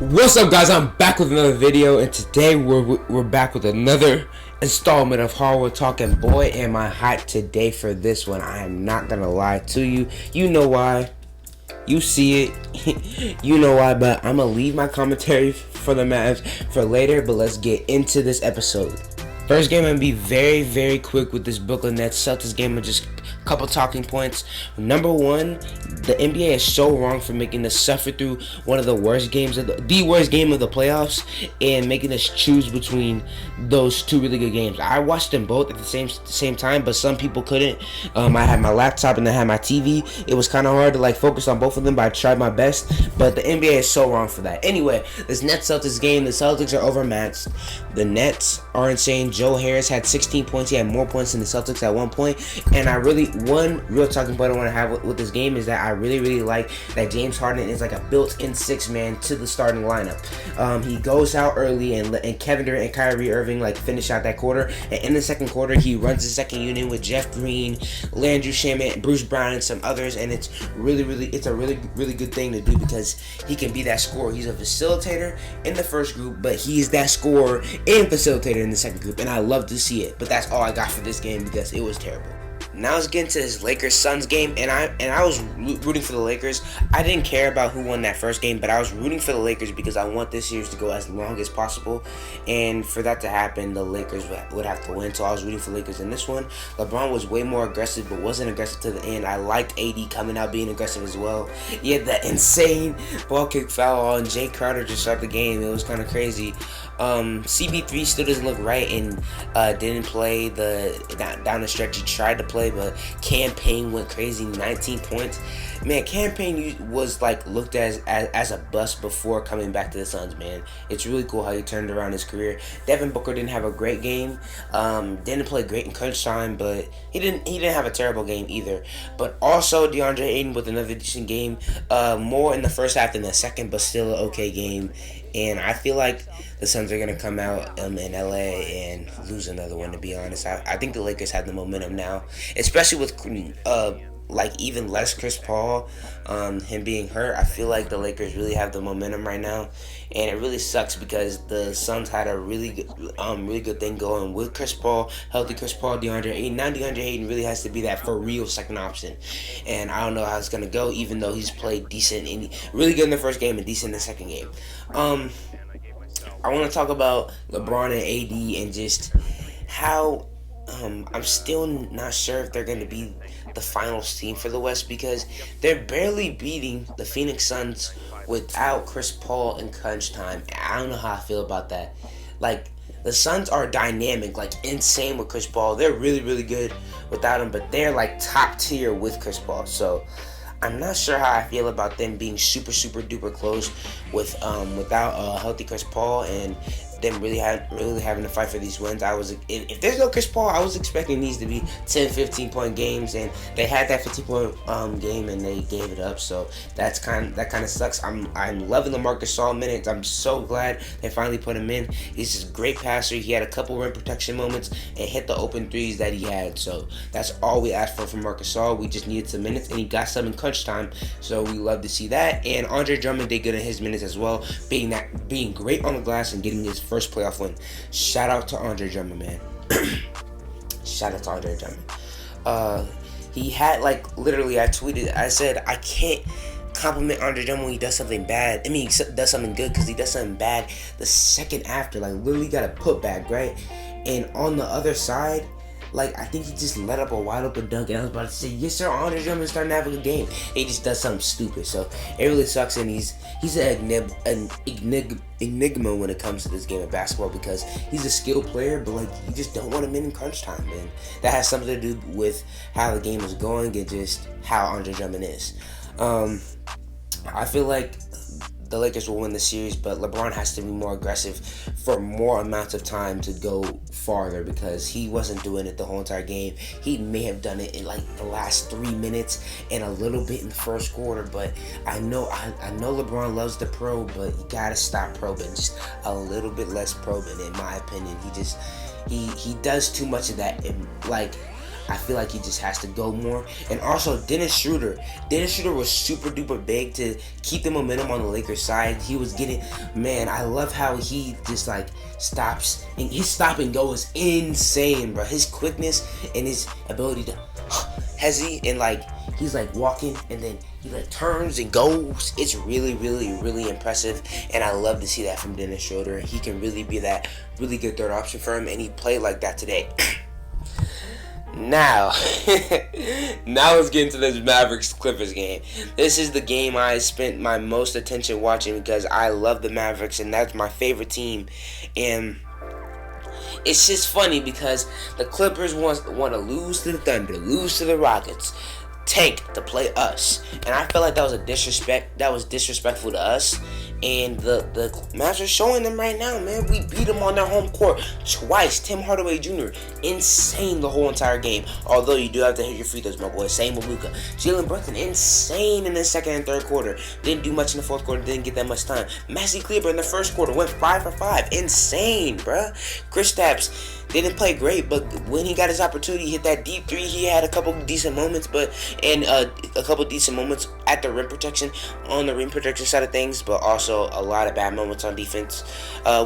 What's up, guys? I'm back with another video, and today we're back with another installment of Hardwood Talk. And boy, am I hot today for this one. I am not gonna lie to you. You know why? You see it. You know why? But I'm gonna leave my commentary for the Mavs for later. But let's get into this episode. First game, I'm gonna be very, very quick with this Brooklyn Nets Celtics game, and just a couple talking points. Number one, the NBA is so wrong for making us suffer through one of the worst games of the worst game of the playoffs, and making us choose between those two really good games. I watched them both at the same time, but some people couldn't. I had my laptop and I had my TV. It was kind of hard to focus on both of them, but I tried my best. But the NBA is so wrong for that. Anyway, this Nets Celtics game, the Celtics are overmatched. The Nets are insane. Joe Harris had 16 points. He had more points than the Celtics at one point. And one real talking point I want to have with this game is that I really, really like that James Harden is like a built-in six-man to the starting lineup. He goes out early, and Kevin Durant and Kyrie Irving finish out that quarter. And in the second quarter, he runs the second unit with Jeff Green, Landry Shamet, Bruce Brown, and some others. And it's a really, really good thing to do because he can be that scorer. He's a facilitator in the first group, but he's that scorer and facilitator in the second group. And I love to see it. But that's all I got for this game because it was terrible. Now let's get into this Lakers-Suns game, and I was rooting for the Lakers. I didn't care about who won that first game, but I was rooting for the Lakers because I want this series to go as long as possible, and for that to happen, the Lakers would have to win, so I was rooting for the Lakers in this one. LeBron was way more aggressive, but wasn't aggressive to the end. I liked AD coming out being aggressive as well. He had that insane ball kick foul on Jay Crowder to start the game. It was kind of crazy. CB3 still doesn't look right and didn't play down the stretch. He tried to play, but Cam Payne went crazy, 19 points. Man, Cam Payne was looked as a bust before coming back to the Suns, man. It's really cool how he turned around his career. Devin Booker didn't have a great game. Didn't play great in crunch time, but he didn't have a terrible game either. But also DeAndre Ayton with another decent game. More in the first half than the second, but still an okay game. And I feel like the Suns are going to come out in LA and lose another one, to be honest. I think the Lakers have the momentum now, especially with even less Chris Paul, him being hurt. I feel like the Lakers really have the momentum right now, and it really sucks because the Suns had a really good thing going with Chris Paul, healthy Chris Paul, DeAndre Ayton. Now DeAndre Ayton really has to be that for real second option, and I don't know how it's gonna go. Even though he's played decent and really good in the first game and decent in the second game. I want to talk about LeBron and AD and just how I'm still not sure if they're going to be the finals team for the West because they're barely beating the Phoenix Suns without Chris Paul in crunch time. I don't know how I feel about that. The Suns are dynamic, insane with Chris Paul. They're really, really good without him, but they're top tier with Chris Paul. So I'm not sure how I feel about them being super, super duper close without a healthy Chris Paul and them really having to fight for these wins. If there's no Chris Paul, I was expecting these to be 10, 15 point games, and they had that 15 point game and they gave it up. So that kind of sucks. I'm loving the Marcus Gasol minutes. I'm so glad they finally put him in. He's just a great passer. He had a couple rim protection moments and hit the open threes that he had. So that's all we asked for from Marcus Gasol. We just needed some minutes, and he got some in crunch time. So we love to see that. And Andre Drummond did good in his minutes as well, being great on the glass and getting his first playoff win. Shout out to Andre Drummond, man. Shout out to Andre Drummond. He had literally, I tweeted, I said I can't compliment Andre Drummond when he does something bad. He does something good, because he does something bad the second after. Literally got a putback, right? And on the other side, I think he just let up a wide open dunk, and I was about to say, yes sir, Andre Drummond's starting to have a good game. He just does something stupid, so it really sucks, and he's an enigma when it comes to this game of basketball, because he's a skilled player, but you just don't want him in crunch time, and that has something to do with how the game is going and just how Andre Drummond is. I feel like the Lakers will win the series, but LeBron has to be more aggressive for more amounts of time to go farther, because he wasn't doing it the whole entire game. He may have done it in the last 3 minutes and a little bit in the first quarter, but I know LeBron loves the probe, but you gotta stop probing, just a little bit less probing, in my opinion. He does too much of that, and I feel like he just has to go more. And also Dennis Schroeder. Dennis Schroeder was super duper big to keep the momentum on the Lakers side. He was getting, man, I love how he just like stops, and his stop and go is insane, bro. His quickness and his ability to hezzy and like he's like walking and then he like turns and goes. It's really, really, really impressive, and I love to see that from Dennis Schroeder. He can really be that really good third option for him, and he played like that today. Now let's get into this Mavericks Clippers game. This is the game I spent my most attention watching because I love the Mavericks and that's my favorite team. And it's just funny because the Clippers want to lose to the Thunder, lose to the Rockets, tank to play us, and I felt like that was a disrespect. That was disrespectful to us, and the Mavs are showing them right now, man. We beat them on their home court twice. Tim Hardaway Jr. insane the whole entire game. Although you do have to hit your free throws, my boy. Same with Luka. Jalen Brunson insane in the second and third quarter. Didn't do much in the fourth quarter. Didn't get that much time. Maxi Kleber in the first quarter went 5 for 5. Insane, bruh. Kristaps didn't play great, but when he got his opportunity, he hit that deep three. He had a couple decent moments, and a couple decent moments at the rim protection, on the rim protection side of things, but also a lot of bad moments on defense.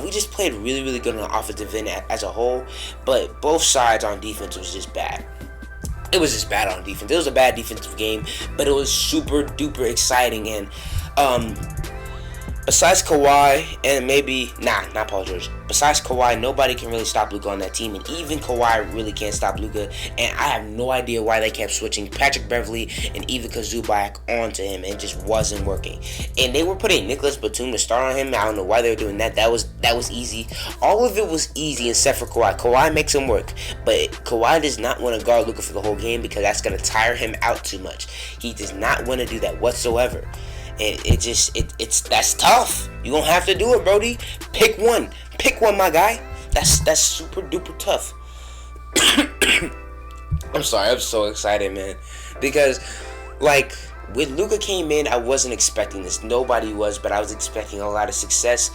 We just played really, really good on the offensive end as a whole, but both sides on defense was just bad. It was just bad on defense. It was a bad defensive game, but it was super duper exciting. And besides Kawhi and maybe not Paul George. Besides Kawhi, nobody can really stop Luka on that team, and even Kawhi really can't stop Luka. And I have no idea why they kept switching Patrick Beverley and Ivica Zubac onto him, and it just wasn't working. And they were putting Nicholas Batum to start on him. I don't know why they were doing that. That was easy. All of it was easy except for Kawhi. Kawhi makes him work, but Kawhi does not want to guard Luka for the whole game because that's gonna tire him out too much. He does not want to do that whatsoever. And it's that's tough. You gonna have to do it, Brody. Pick one, my guy. That's super duper tough. I'm sorry, I'm so excited, man, because like when Luka came in, I wasn't expecting this. Nobody was, but I was expecting a lot of success.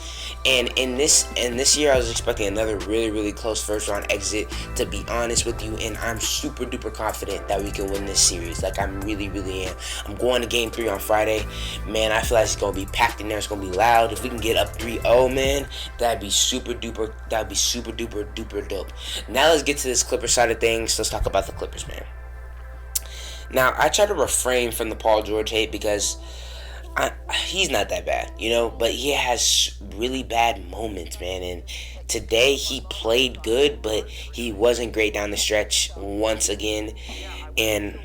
And in this year, I was expecting another really, really close first round exit, to be honest with you. And I'm super duper confident that we can win this series. Like, I'm really, really am. I'm going to Game 3 on Friday. Man, I feel like it's gonna be packed in there. It's gonna be loud. If we can get up 3-0, man, that'd be super duper. That'd be super duper duper dope. Now let's get to this Clippers side of things. Let's talk about the Clippers, man. Now, I try to refrain from the Paul George hate because he's not that bad, you know, but he has really bad moments, man. And today he played good, but he wasn't great down the stretch once again. And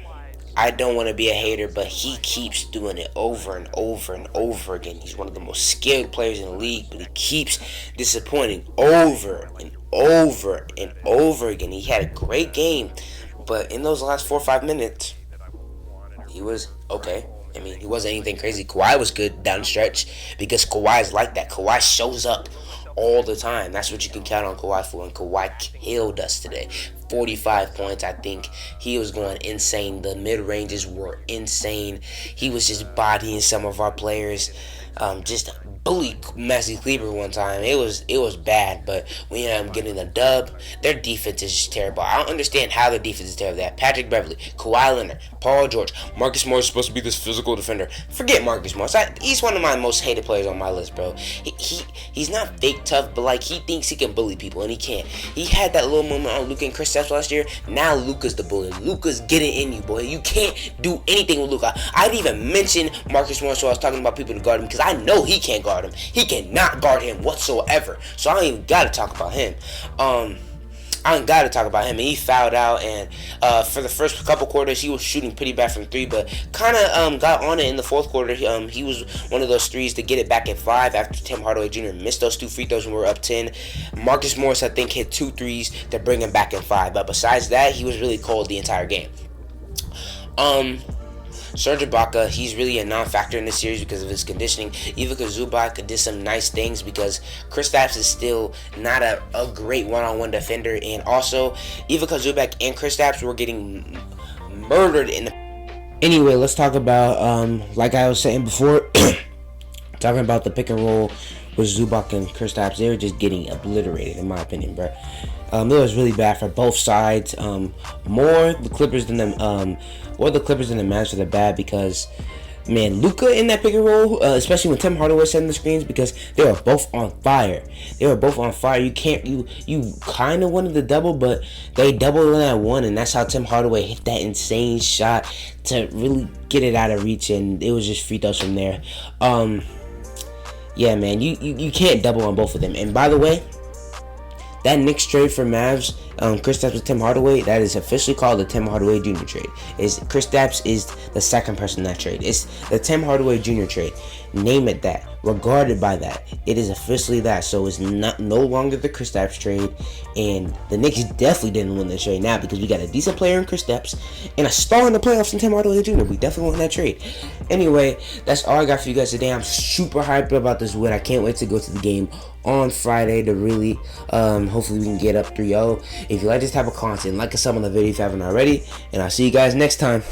I don't want to be a hater, but he keeps doing it over and over and over again. He's one of the most skilled players in the league, but he keeps disappointing over and over and over again. He had a great game, but in those last 4 or 5 minutes, he was okay. I mean, he wasn't anything crazy. Kawhi was good down the stretch because Kawhi is like that. Kawhi shows up all the time. That's what you can count on Kawhi for. And Kawhi killed us today. 45 points, I think. He was going insane. The mid-ranges were insane. He was just bodying some of our players. Just bullied Maxi Kleber one time. It was bad, but we ended up getting a dub. Their defense is just terrible. I don't understand how the defense is terrible. They have Patrick Beverley, Kawhi Leonard, Paul George. Marcus Morris is supposed to be this physical defender. Forget Marcus Morris. He's one of my most hated players on my list, bro. He's not fake tough, but like he thinks he can bully people, and he can't. He had that little moment on Luka and Kristaps last year. Now Luka's the bully. Luka's getting in you, boy. You can't do anything with Luka. I didn't even mention Marcus Morris when I was talking about people to guard him because I know he can't guard him. He cannot guard him whatsoever. So I don't even gotta talk about him. And he fouled out, and for the first couple quarters, he was shooting pretty bad from 3, but kind of got on it in the fourth quarter. He was one of those threes to get it back at 5 after Tim Hardaway Jr. missed those 2 free throws when we were up 10. Marcus Morris, I think, hit 2 threes to bring him back in 5, but besides that, he was really cold the entire game. Serge Ibaka, he's really a non-factor in this series because of his conditioning. Ivica Zubac did some nice things because Kristaps is still not a great one-on-one defender. And also, Ivica Zubac and Kristaps were getting murdered in the... Anyway, let's talk about, like I was saying before, talking about the pick and roll with Zubac and Kristaps. They were just getting obliterated, in my opinion, bro. It was really bad for both sides. More the Clippers than the Mavs for the bad, because man, Luka in that pick and roll, especially when Tim Hardaway setting the screens, because they were both on fire. You kind of wanted the double, but they doubled in that one, and that's how Tim Hardaway hit that insane shot to really get it out of reach, and it was just free throws from there. Yeah, man, you can't double on both of them. And by the way, that Knicks trade for Mavs, Kristaps with Tim Hardaway, that is officially called the Tim Hardaway Jr. trade. Kristaps is the second person in that trade. It's the Tim Hardaway Jr. trade. Name it that. Regarded by that. It is officially that. So it's no longer the Kristaps trade. And the Knicks definitely didn't win the trade now, because we got a decent player in Kristaps and a star in the playoffs in Tim Hardaway Jr. We definitely won that trade. Anyway, that's all I got for you guys today. I'm super hyped about this win. I can't wait to go to the game on Friday to really, hopefully we can get up 3-0. If you like this type of content, like some of the videos if you haven't already, and I'll see you guys next time.